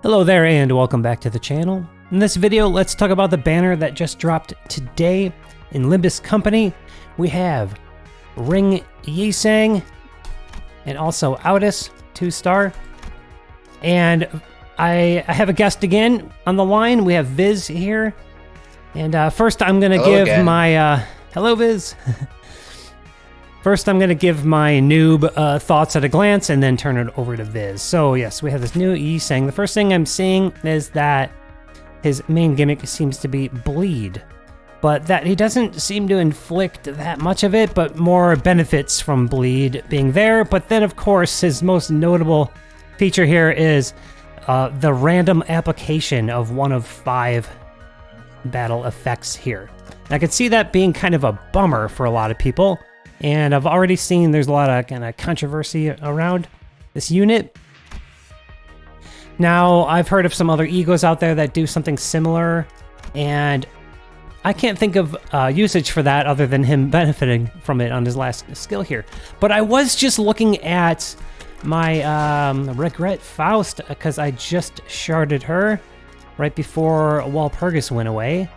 Hello there and welcome back to the channel. In this video, let's talk about the banner that just dropped today in Limbus company. We have Ring Yisang and also Outis 2-star. And I have a guest again on the line. We have Viz here. And first I'm going to give again. My... hello, Viz. First, I'm going to give my noob thoughts at a glance and then turn it over to Viz. So yes, we have this new Yisang. The first thing I'm seeing is that his main gimmick seems to be bleed, but that he doesn't seem to inflict that much of it, but more benefits from bleed being there. But then, of course, his most notable feature here is the random application of one of 5 battle effects here. I could see that being kind of a bummer for a lot of people. And I've already seen there's a lot of kind of controversy around this unit. Now, I've heard of some other egos out there that do something similar, and I can't think of usage for that other than him benefiting from it on his last skill here. But I was just looking at my Regret Faust, because I just sharded her right before Walpurgis went away.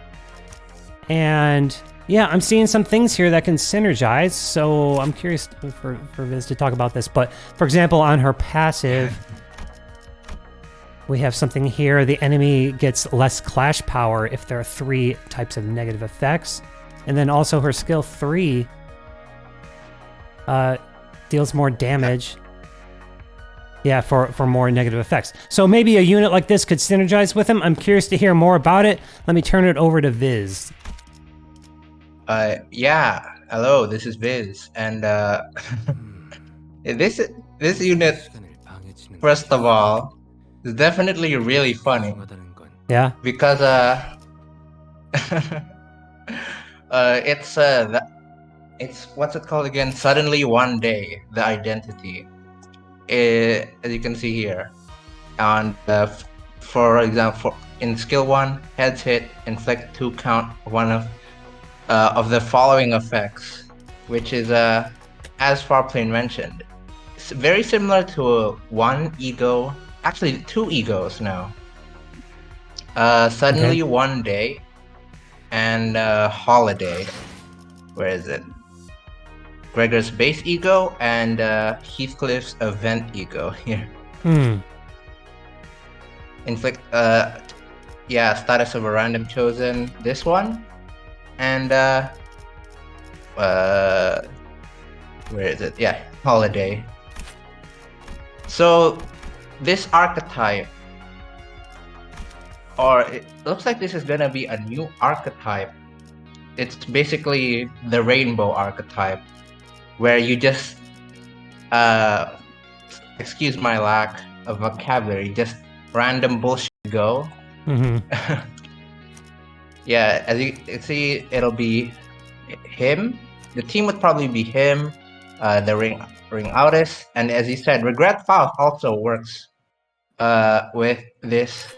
And... yeah, I'm seeing some things here that can synergize, so I'm curious for Viz to talk about this. But, for example, on her passive, we have something here. The enemy gets less clash power if there are 3 types of negative effects. And then also her skill 3 deals more damage. Yeah, for more negative effects. So maybe a unit like this could synergize with him. I'm curious to hear more about it. Let me turn it over to Viz. Yeah, hello, this is Viz, and this unit, first of all, is definitely really funny. Yeah. Because it's what's it called again? Suddenly one day, the identity. As you can see here, and for example, in skill 1, heads hit, inflict 2 count one of the following effects, which is as Farplane mentioned, it's very similar to one ego, actually 2 egos now. Suddenly one day and holiday. Where is it? Gregor's base ego and Heathcliff's event ego here. Inflict yeah, status of a random chosen, this one. And where is it? Yeah, holiday. So this archetype, or it looks like this is gonna be a new archetype. It's basically the rainbow archetype, where you just excuse my lack of vocabulary, just random bullshit go. Yeah, as you can see, it'll be him. The team would probably be him, the Ring Outis, and as you said, Regret Faust also works with this,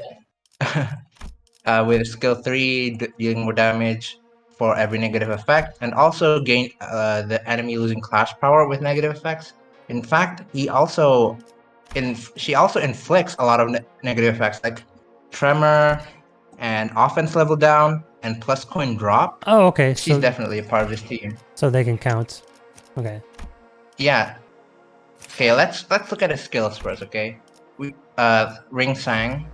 with skill 3, dealing more damage for every negative effect, and also gain the enemy losing clash power with negative effects. In fact, she also inflicts a lot of negative effects, like tremor, and offense level down, and plus coin drop. Oh, okay. She's definitely a part of this team. So they can count. Okay. Yeah. Okay, let's look at his skills first, okay? We Ring Sang.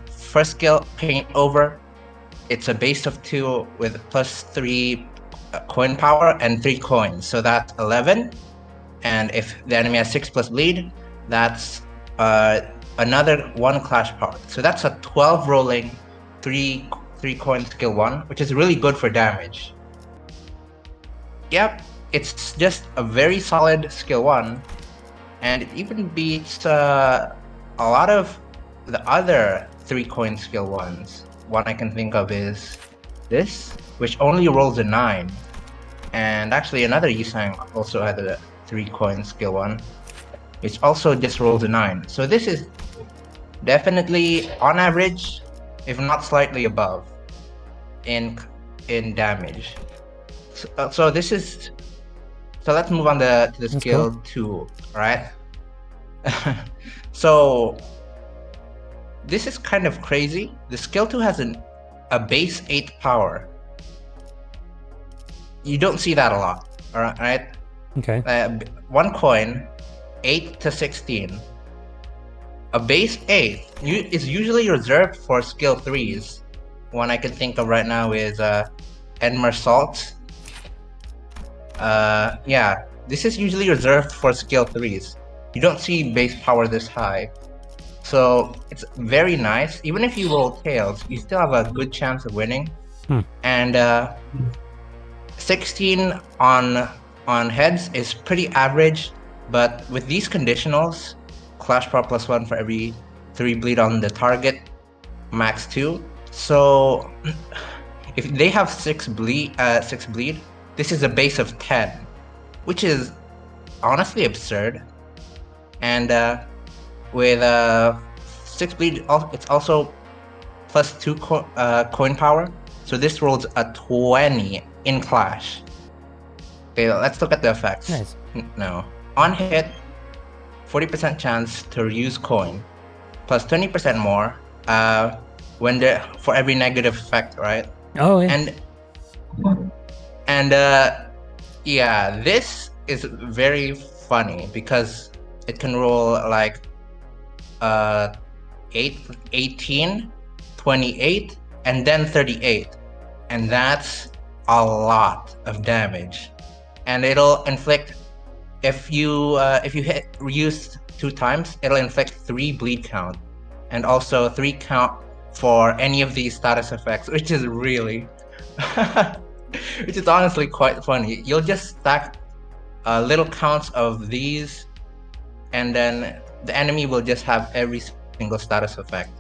First skill, Paint Over. It's a base of 2 with plus 3 coin power and 3 coins. So that's 11. And if the enemy has 6 plus bleed, that's another 1 clash power. So that's a 12 rolling 3 coin skill 1, which is really good for damage. Yep, it's just a very solid skill 1, and it even beats a lot of the other 3 coin skill 1s. One I can think of is this, which only rolls a 9. And actually another Yisang also had a 3 coin skill 1, which also just rolls a 9. So this is definitely on average, if not slightly above, in damage. So this is. So let's move on to the skill 2, right? So this is kind of crazy. The skill 2 has a base 8 power. You don't see that a lot, alright? Okay. 1 coin, 8 to 16. A base 8 is usually reserved for skill 3s. One I can think of right now is Enmer Salt. Yeah, this is usually reserved for skill 3s. You don't see base power this high. So it's very nice. Even if you roll tails, you still have a good chance of winning. And 16 on heads is pretty average, but with these conditionals, Clash Power +1 for every 3 bleed on the target, max 2. So if they have 6 bleed, this is a base of 10, which is honestly absurd. And with 6 bleed, it's also plus 2 coin power. So this rolls a 20 in Clash. Okay, let's look at the effects. Nice. No. On hit, 40% chance to reuse coin, plus 20% more for every negative effect, right? Oh yeah. And yeah, this is very funny because it can roll like 18, 28, and then 38, and that's a lot of damage. And it'll inflict, if you hit reuse 2 times, it'll inflict 3 bleed count, and also 3 count for any of these status effects, which is really which is honestly quite funny. You'll just stack little counts of these, and then the enemy will just have every single status effect.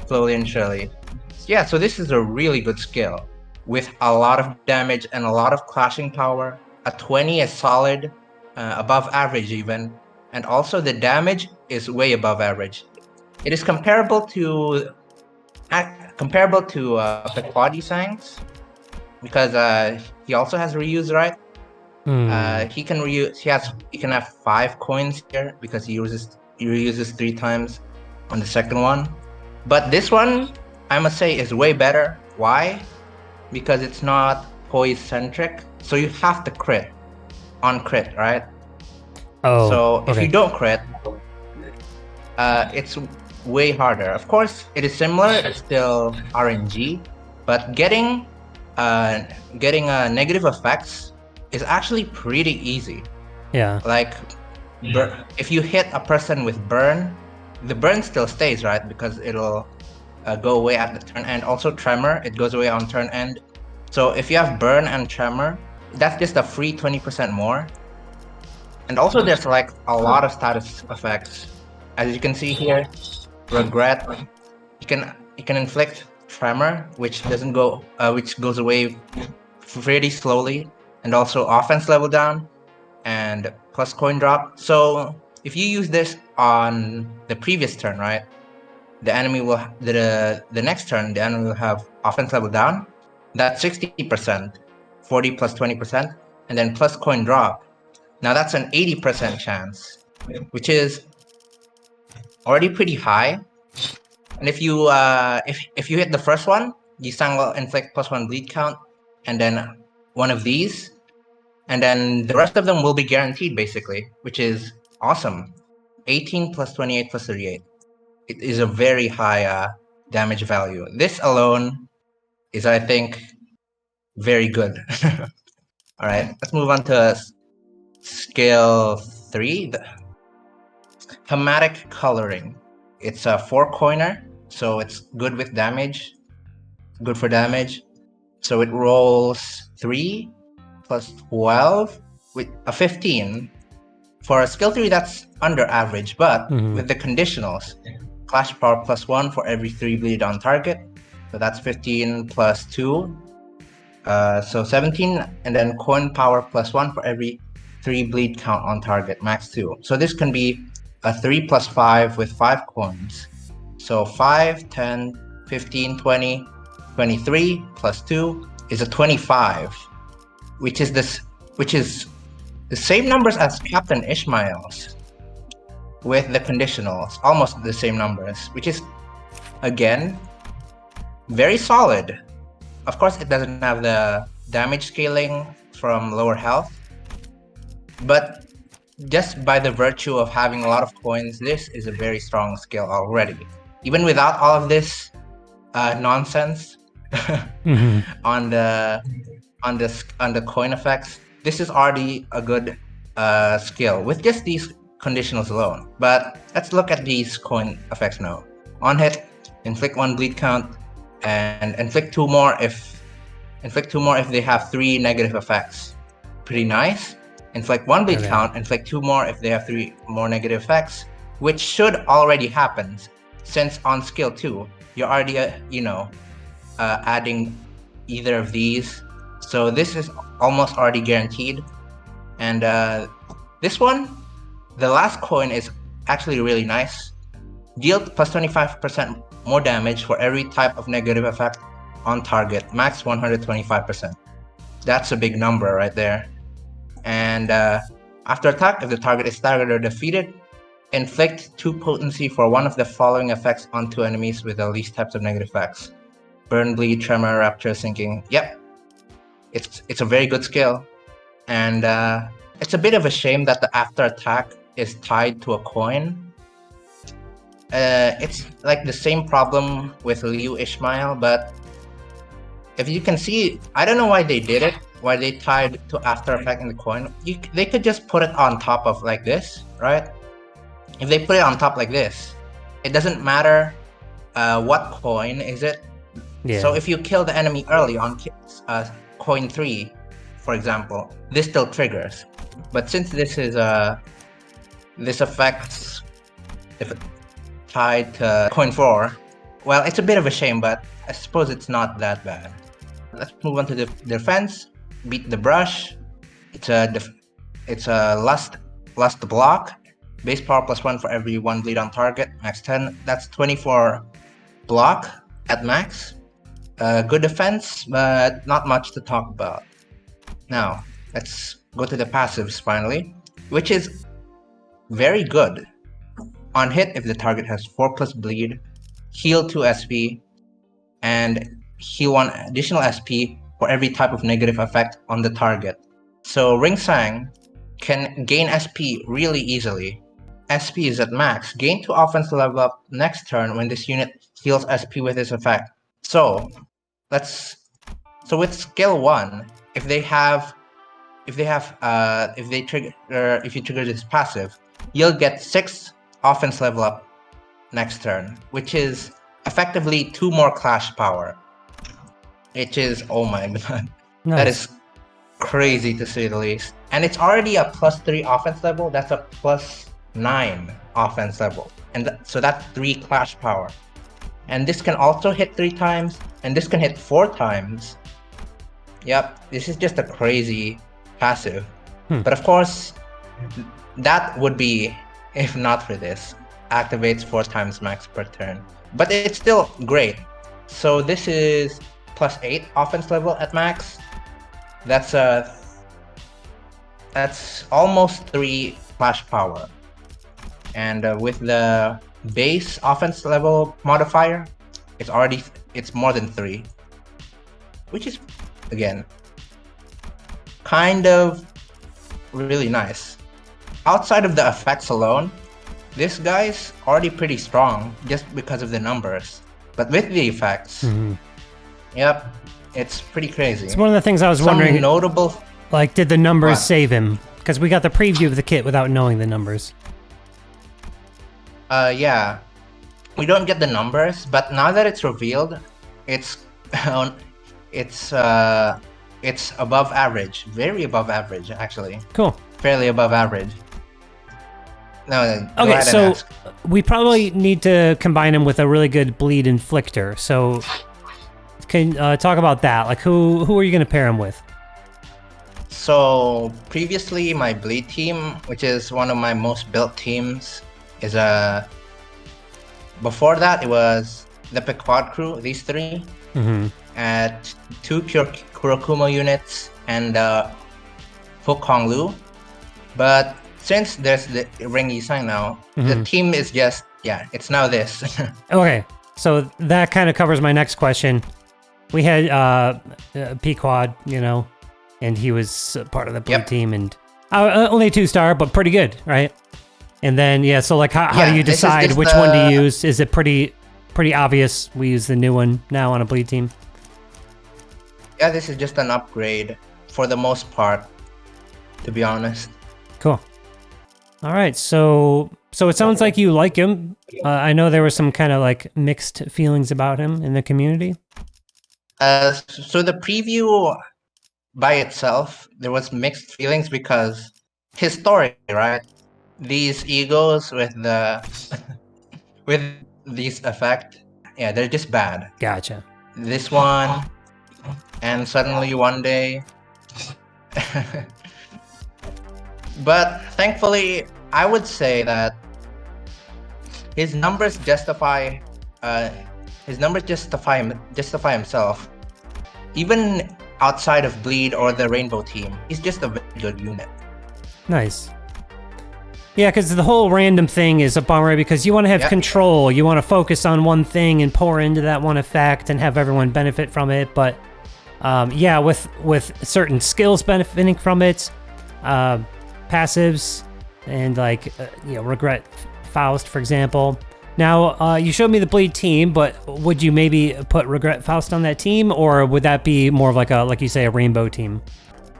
Slowly and surely. Yeah, so this is a really good skill with a lot of damage and a lot of clashing power. A 20 is solid, above average even, and also the damage is way above average. It is comparable to Pequod Sang's, because he also has reuse, right? He can reuse. He can have 5 coins here because he reuses 3 times on the second one. But this one, I must say, is way better. Why? Because it's not poise centric, so you have to crit on crit, right? Oh. So if okay. you don't crit, it's way harder. Of course, it is similar. It's still RNG, but getting negative effects is actually pretty easy. Yeah. Like, if you hit a person with burn, the burn still stays, right? Because it'll go away at the turn end. Also tremor, it goes away on turn end. So if you have burn and tremor, that's just a free 20% more. And also there's like a lot of status effects. As you can see here, regret, you can inflict tremor, which goes away pretty slowly, and also offense level down and plus coin drop. So if you use this on the previous turn, right, the enemy will the next turn the enemy will have offense level down. That's 60%, 40 plus 20%, and then plus coin drop. Now that's an 80% chance, which is already pretty high. And if you hit the first one, Yisang will inflict +1 bleed count, and then one of these, and then the rest of them will be guaranteed, basically, which is awesome. 18 plus 28 plus 38. It is a very high damage value. This alone is, I think, very good. All right, let's move on to skill 3, the thematic coloring. It's a 4-coiner, so it's good with damage, good for damage. So it rolls 3 plus 12 with a 15. For a skill 3, that's under average, but with the conditionals, Clash Power +1 for every 3 bleed on target. So that's 15 plus 2. So 17, and then coin power +1 for every 3 bleed count on target, max 2. So this can be a 3 plus 5 with 5 coins. So 5, 10, 15, 20, 23 plus 2 is a 25, which is the same numbers as Captain Ishmael's. with the conditionals, almost the same numbers, which is, again, very solid. Of course, it doesn't have the damage scaling from lower health, but just by the virtue of having a lot of coins, this is a very strong skill already. Even without all of this nonsense on the coin effects, this is already a good skill with just these conditionals alone. But let's look at these coin effects now. On hit, inflict 1 bleed count, and inflict 2 more if they have 3 negative effects. Pretty nice. Inflict 1 bleed count, inflict 2 more if they have 3 more negative effects, which should already happen, since on skill 2 you're already adding either of these, so this is almost already guaranteed. And this one, the last coin, is actually really nice. Deal plus 25% more damage for every type of negative effect on target, max 125%. That's a big number right there. And after attack, if the target is staggered or defeated, inflict 2 potency for one of the following effects onto enemies with the least types of negative effects: burn, bleed, tremor, rapture, sinking. Yep, it's a very good skill. And it's a bit of a shame that the after attack is tied to a coin. It's like the same problem with Liu Ishmael, but if you can see, I don't know why they did it, why they tied to after effect in the coin. They could just put it on top of like this, right? If they put it on top like this, it doesn't matter what coin is it. Yeah. So if you kill the enemy early on coin 3, for example, this still triggers. But since this is this affects if it tied to coin 4, well, it's a bit of a shame, but I suppose it's not that bad. Let's move on to the defense. Beat the brush. It's a lust block. Base power plus 1 for every 1 bleed on target. Max 10. That's 24 block at max. Good defense, but not much to talk about. Now, let's go to the passives finally, which is very good. On hit, if the target has 4 plus bleed, heal 2 SP, and heal 1 additional SP for every type of negative effect on the target. So Ring Sang can gain SP really easily. SP is at max. Gain 2 offense level up next turn when this unit heals SP with this effect. So with skill 1, if you trigger this passive, you'll get 6 offense level up next turn, which is effectively 2 more clash power. Which is, oh my god, nice. That is crazy to say the least. And it's already a plus 3 offense level. That's a plus 9 offense level, and so that's 3 clash power. And this can also hit 3 times, and this can hit 4 times. Yep, this is just a crazy passive. But of course, that would be, if not for this, activates 4 times max per turn. But it's still great. So this is plus 8 offense level at max. That's almost 3 clash power. And with the base offense level modifier, it's more than 3, which is, again, kind of really nice. Outside of the effects alone, this guy's already pretty strong just because of the numbers. But with the effects, yep, it's pretty crazy. It's one of the things I was wondering. Notable, like, did the numbers save him? Because we got the preview of the kit without knowing the numbers. Yeah, we don't get the numbers, but now that it's revealed, it's above average, very above average actually. Cool. Fairly above average. No, okay, so we probably need to combine him with a really good bleed inflictor. So, can talk about that? Like, who are you going to pair him with? So previously, my bleed team, which is one of my most built teams, is before that it was the Pequod crew, these 3, at 2 pure Kurokumo units and Fuk Hong Lu. But since there's the Ring Yisang now, Mm-hmm. the team is just it's now this. Okay, so that kind of covers my next question. We had Pequod, you know, and he was part of the blue team, and only 2-star, but pretty good, right? And then so like how do you decide which one to use? Is it pretty obvious we use the new one now on a bleed team? Yeah, this is just an upgrade for the most part, to be honest. Cool. All right, so it sounds like you like him. I know there were some kind of like mixed feelings about him in the community. So the preview by itself, there was mixed feelings because his story, right? These egos with the with these effect, they're just bad. Gotcha. This one, and suddenly one day. But thankfully, I would say that his numbers justify himself. Even outside of Bleed or the Rainbow team, he's just a very good unit. Nice. Yeah, because the whole random thing is a bummer because you want to have control. You want to focus on one thing and pour into that one effect and have everyone benefit from it. But with certain skills benefiting from it, passives, and like Regret Faust, for example. Now, you showed me the Bleed team, but would you maybe put Regret Faust on that team, or would that be more of like you say, a Rainbow team?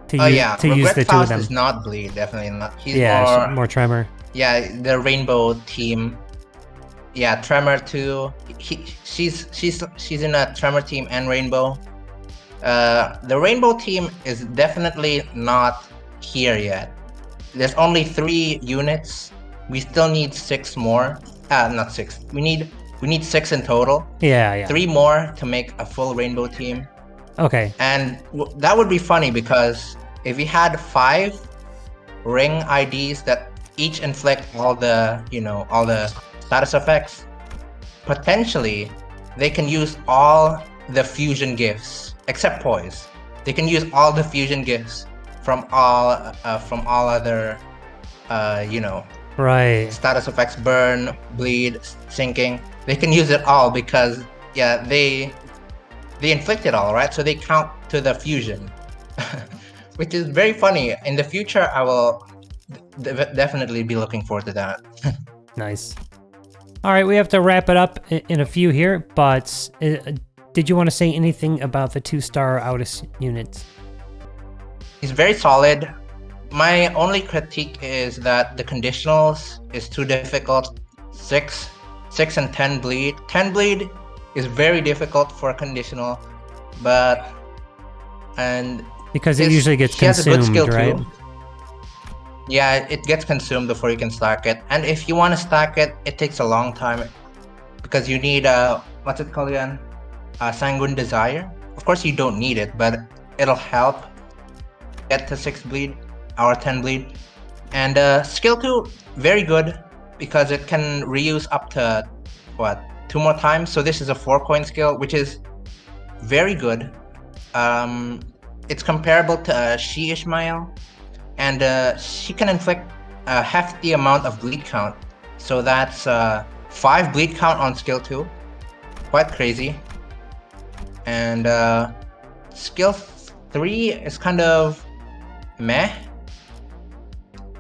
To use the two of them. Is not Bleed, definitely not. He's more Tremor. Yeah, the Rainbow team. Yeah, Tremor too. She's in a Tremor team and Rainbow. The Rainbow team is definitely not here yet. There's only 3 units. We still need 6 more. Not 6. We need 6 in total. Yeah. 3 more to make a full Rainbow team. Okay. And that would be funny because if we had 5 ring IDs that each inflict all the status effects, potentially they can use all the fusion gifts except Poise. They can use all the fusion gifts from all other right, status effects, burn, bleed, sinking. They can use it all because they inflict it all, right? So they count to the fusion, which is very funny. In the future, I will definitely be looking forward to that. Nice. All right, we have to wrap it up in a few here, but did you want to say anything about the 2-star Outis units? He's very solid. My only critique is that the conditionals is too difficult. 6 and 10 bleed. 10 bleed is very difficult for a conditional, because it usually gets consumed, right? Too. Yeah, it gets consumed before you can stack it, and if you want to stack it, it takes a long time because you need what's it called again? Sanguine Desire. Of course, you don't need it, but it'll help get to 6 bleed or 10 bleed. And skill 2, very good because it can reuse up to 2 more times. So this is a 4-coin skill, which is very good. It's comparable to She Ishmael, and she can inflict a hefty amount of bleed count. So that's 5 bleed count on skill 2, quite crazy. And skill 3 is kind of meh,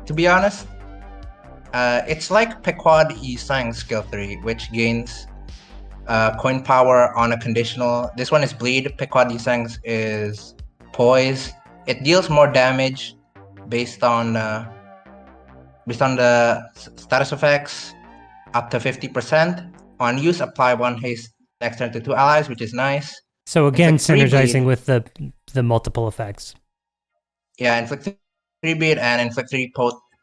to be honest. It's like Pequod Yisang skill 3, which gains coin power on a conditional. This one is bleed. Pequod Yisang's is poise. It deals more damage based on the status effects, up to 50%. On use, apply 1 haste next turn to 2 allies, which is nice. So again, synergizing with the multiple effects. Yeah, inflict 3 bleed and inflict 3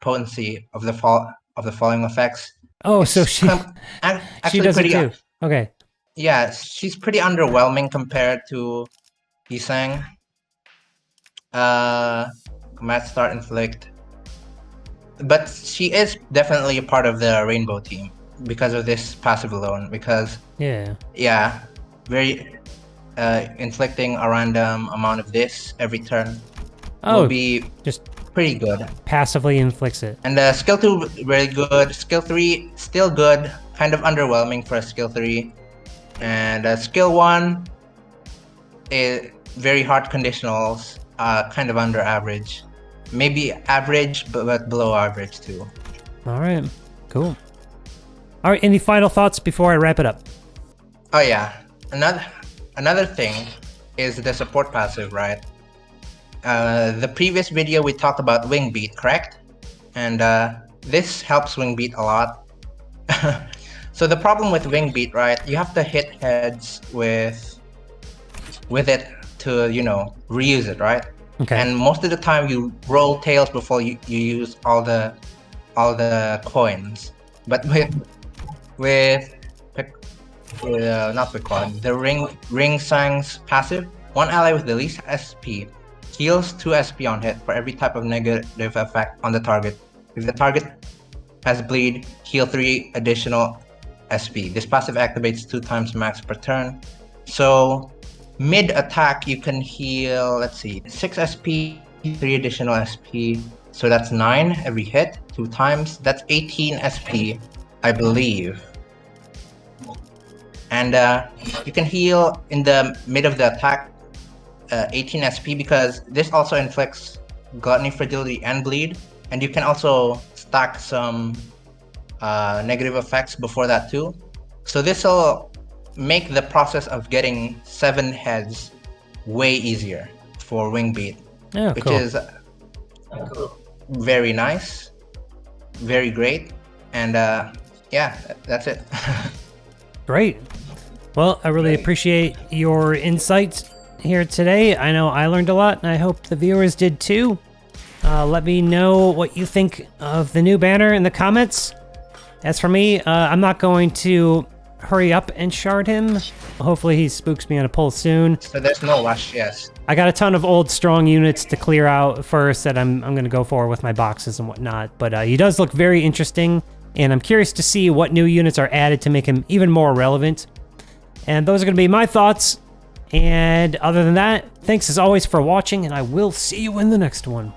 potency of the following effects. Oh, so she does it too. Okay. Yeah, she's pretty underwhelming compared to Yisang. Command Start Inflict. But she is definitely a part of the Rainbow team because of this passive alone. Because very inflicting a random amount of this every turn will be just pretty good. Passively inflicts it. And skill 2, very good. Skill 3, still good. Kind of underwhelming for a skill 3. And skill 1, very hard conditionals. Kind of under average. Maybe average, but below average too. All right, cool. All right, any final thoughts before I wrap it up? Oh yeah, another thing is the support passive, right? The previous video we talked about wing beat, correct? And this helps wing beat a lot. So the problem with wing beat, right? You have to hit heads with it to, you know, reuse it, right? Okay. And most of the time you roll tails before you use all the coins. But with not Picon, the Ring Sang's passive, one ally with the least SP heals 2 SP on hit for every type of negative effect on the target. If the target has bleed, heal 3 additional SP. This passive activates 2 times max per turn. So mid attack you can heal, let's see, 6 SP, 3 additional SP. So that's 9 every hit, 2 times. That's 18 SP, I believe. And you can heal in the mid of the attack 18 SP because this also inflicts Gluttony, Fragility, and Bleed. And you can also stack some negative effects before that too. So this will make the process of getting 7 heads way easier for Wing Beat, which is very nice, very great, and yeah, that's it. Great. Well, I really appreciate your insights here today. I know I learned a lot, and I hope the viewers did too. Let me know what you think of the new banner in the comments. As for me, I'm not going to hurry up and shard him. Hopefully he spooks me on a pull soon. So there's no rush, yes. I got a ton of old strong units to clear out first that I'm going to go for with my boxes and whatnot. But he does look very interesting, and I'm curious to see what new units are added to make him even more relevant. And those are going to be my thoughts. And other than that, thanks as always for watching, and I will see you in the next one.